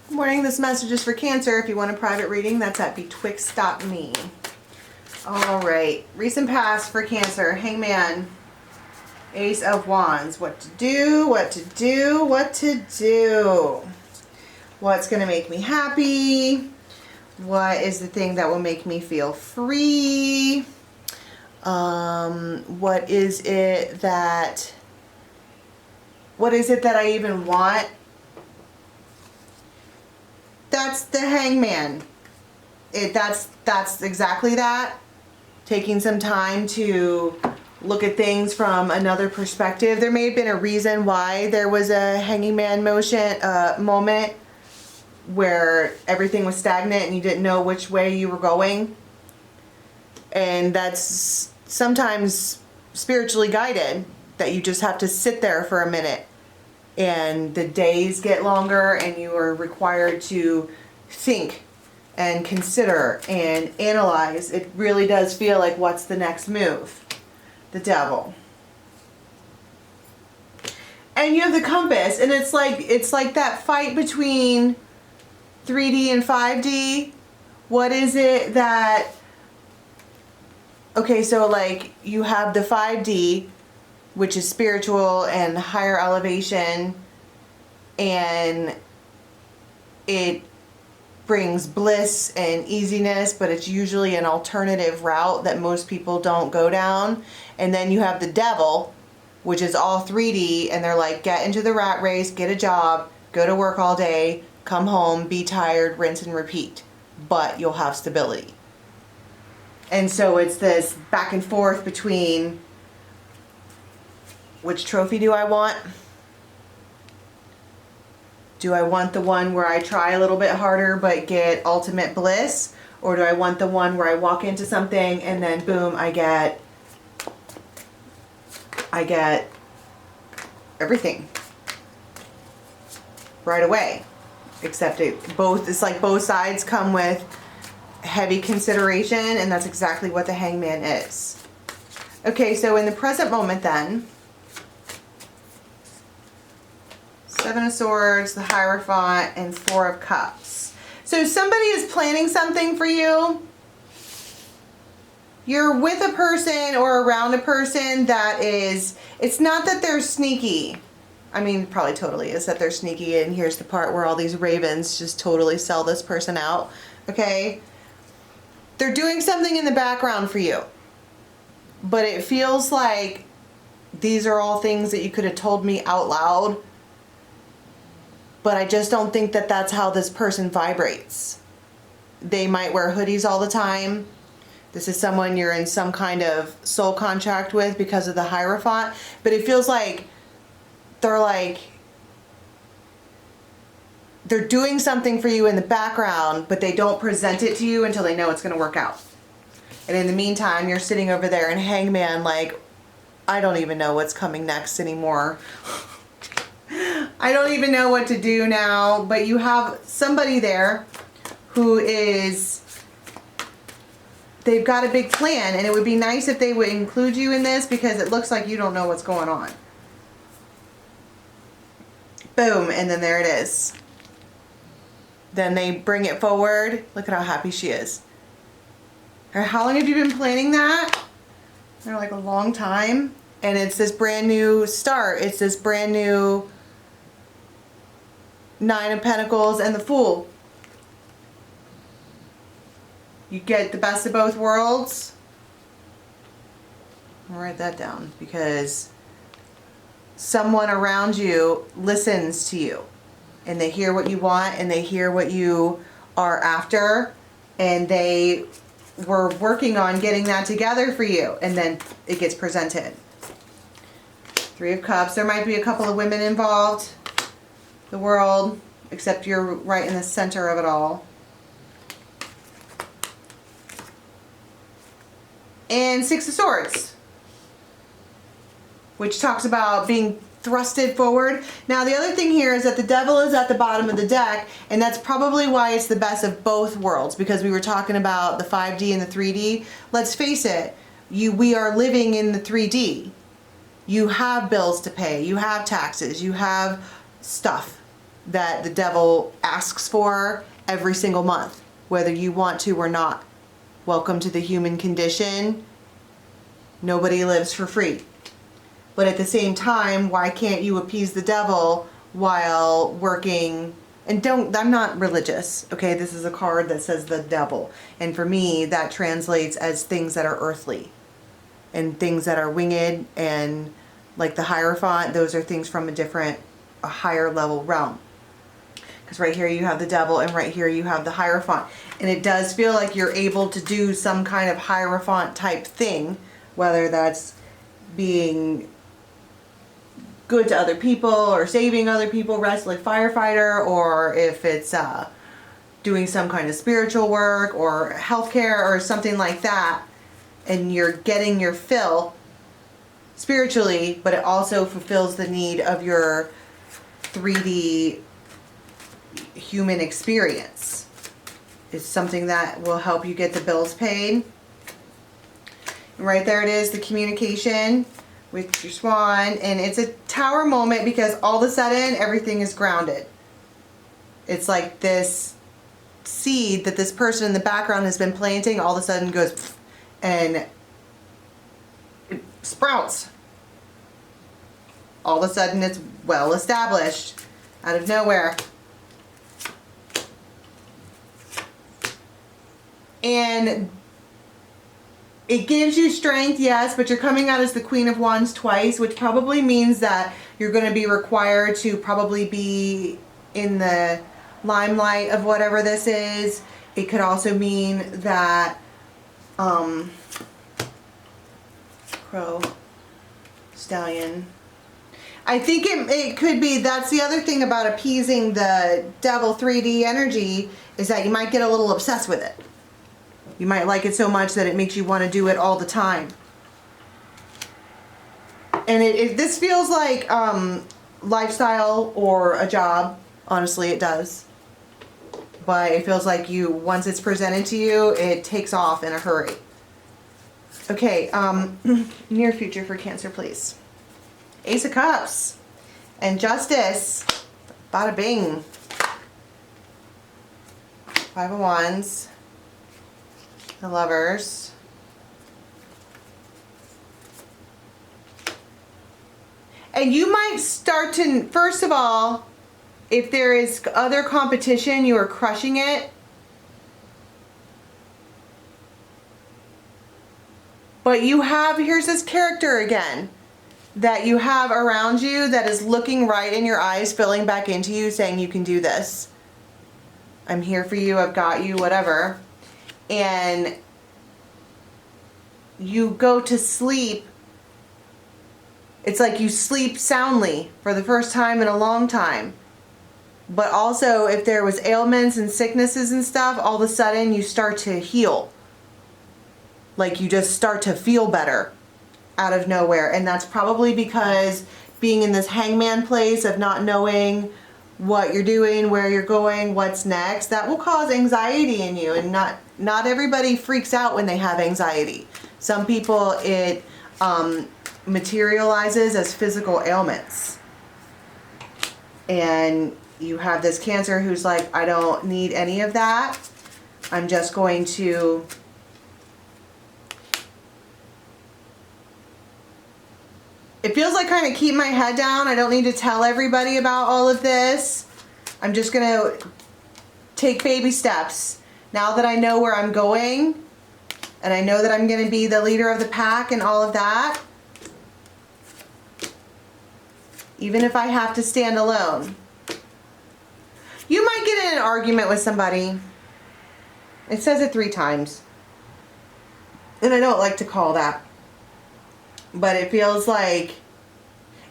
Good morning, this message is for Cancer. If you want a private reading, that's at betwixt.me. All right, recent past for Cancer. Hangman, Ace of Wands. What to do, what to do, what to do. What's going to make me happy? What is the thing that will make me feel free? What is it that I even want? That's the Hangman. That's exactly that. Taking some time to look at things from another perspective. There may have been a reason why there was a Hangman moment where everything was stagnant and you didn't know which way you were going. And that's sometimes spiritually guided, that you just have to sit there for a minute. And the days get longer and you are required to think and consider and analyze. It really does feel like, what's the next move? The Devil. And you have the Compass, and it's like that fight between 3D and 5D. What is it that... Okay, so like you have the 5D, which is spiritual and higher elevation, and it brings bliss and easiness, but it's usually an alternative route that most people don't go down. And then you have the Devil, which is all 3D, and they're like, get into the rat race, get a job, go to work all day, come home, be tired, rinse and repeat, but you'll have stability. And so it's this back and forth between, which trophy do I want? Do I want the one where I try a little bit harder but get ultimate bliss? Or do I want the one where I walk into something and then boom, I get everything right away? Except it's like both sides come with heavy consideration, and that's exactly what the Hangman is. Okay, so in the present moment then, Seven of Swords, the Hierophant, and Four of Cups. So somebody is planning something for you. You're with a person or around a person that is, it's not that they're sneaky. I mean, probably totally is that they're sneaky, and here's the part where all these ravens just totally sell this person out, okay? They're doing something in the background for you, but it feels like these are all things that you could have told me out loud, but I just don't think that that's how this person vibrates. They might wear hoodies all the time. This is someone you're in some kind of soul contract with because of the Hierophant, but it feels like they're doing something for you in the background, but they don't present it to you until they know it's going to work out. And in the meantime, you're sitting over there in Hangman like, I don't even know what's coming next anymore. I don't even know what to do now. But you have somebody there who is, they've got a big plan, and it would be nice if they would include you in this, because it looks like you don't know what's going on. Boom, and then there it is. Then they bring it forward. Look at how happy she is. How long have you been planning that? They're like a long time. And it's this brand new start. It's this brand new Nine of Pentacles and the Fool. You get the best of both worlds. I'll write that down, because someone around you listens to you, and they hear what you want, and they hear what you are after, and they were working on getting that together for you, and then it gets presented. Three of Cups. There might be a couple of women involved. The World, except you're right in the center of it all. And Six of Swords, which talks about being thrusted forward. Now the other thing here is that the Devil is at the bottom of the deck, and that's probably why it's the best of both worlds, because we were talking about the 5D and the 3D. Let's face it, we are living in the 3D. You have bills to pay, you have taxes, you have stuff. that the devil asks for every single month, whether you want to or not. Welcome to the human condition. Nobody lives for free. But at the same time, why can't you appease the devil while working? And I'm not religious, okay? This is a card that says the devil. And for me, that translates as things that are earthly and things that are winged, and like the Hierophant, those are things from a higher level realm. Because right here you have the devil, and right here you have the Hierophant. And it does feel like you're able to do some kind of Hierophant type thing, whether that's being good to other people or saving other people, rest like firefighter, or if it's doing some kind of spiritual work or healthcare or something like that, and you're getting your fill spiritually, but it also fulfills the need of your 3D human experience. It's something that will help you get the bills paid. And right there it is, the communication with your swan. And it's a tower moment because all of a sudden everything is grounded. It's like this seed that this person in the background has been planting all of a sudden goes and it sprouts. All of a sudden it's well established out of nowhere. And it gives you strength, yes, but you're coming out as the Queen of Wands twice, which probably means that you're going to be required to probably be in the limelight of whatever this is. It could also mean that crow, stallion. I think it could be, that's the other thing about appeasing the devil 3D energy, is that you might get a little obsessed with it. You might like it so much that it makes you want to do it all the time. And this feels like lifestyle or a job. Honestly, it does. But it feels like once it's presented to you, it takes off in a hurry. Okay, near future for Cancer, please. Ace of Cups and Justice. Bada bing. 5 of Wands. The Lovers. And you might start to, first of all, if there is other competition, you are crushing it. But you have, here's this character again, that you have around you that is looking right in your eyes, filling back into you, saying you can do this. I'm here for you, I've got you, whatever. And you go to sleep. It's like you sleep soundly for the first time in a long time. But also, if there was ailments and sicknesses and stuff, all of a sudden you start to heal. Like you just start to feel better out of nowhere. And that's probably because being in this hangman place of not knowing what you're doing, where you're going, what's next, that will cause anxiety in you. And not everybody freaks out when they have anxiety. Some people, it materializes as physical ailments. And you have this Cancer who's like, I don't need any of that. I'm just going to it feels like kind of keep my head down. I don't need to tell everybody about all of this. I'm just going to take baby steps. Now that I know where I'm going, and I know that I'm going to be the leader of the pack and all of that, even if I have to stand alone. You might get in an argument with somebody. It says it 3 times. And I don't like to call that. But it feels like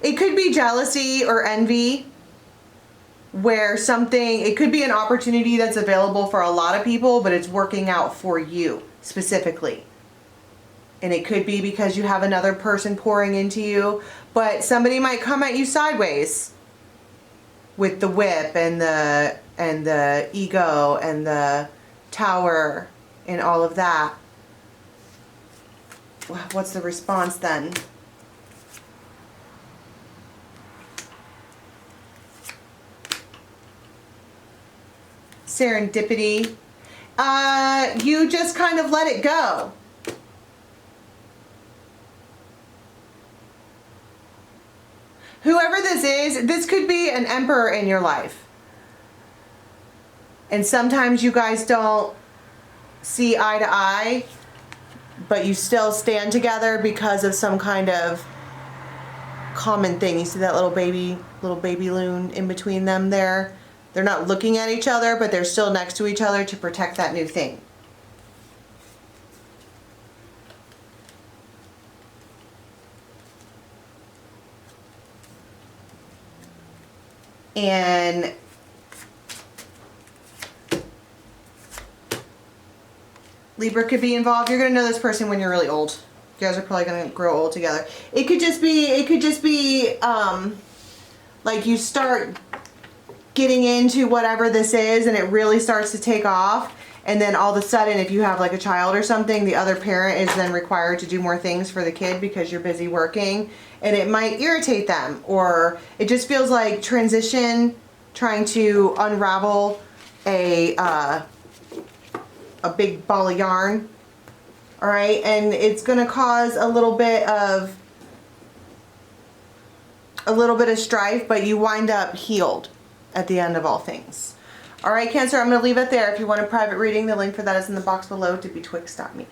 it could be jealousy or envy, where it could be an opportunity that's available for a lot of people, but it's working out for you specifically. And it could be because you have another person pouring into you, but somebody might come at you sideways with the whip and the ego and the tower and all of that. What's the response then? serendipity. You just kind of let it go. Whoever this could be an emperor in your life. And sometimes you guys don't see eye to eye, but you still stand together because of some kind of common thing. You see that little baby loon in between them there? They're not looking at each other, but they're still next to each other to protect that new thing. And Libra could be involved. You're going to know this person when you're really old. You guys are probably going to grow old together. It could just be like you start getting into whatever this is and it really starts to take off. And then all of a sudden, if you have like a child or something, the other parent is then required to do more things for the kid because you're busy working. And it might irritate them, or it just feels like transition, trying to unravel a big ball of yarn. All right, and it's going to cause a little bit of strife, but you wind up healed at the end of all things. All right, Cancer, I'm going to leave it there. If you want a private reading, the link for that is in the box below to betwixt.me.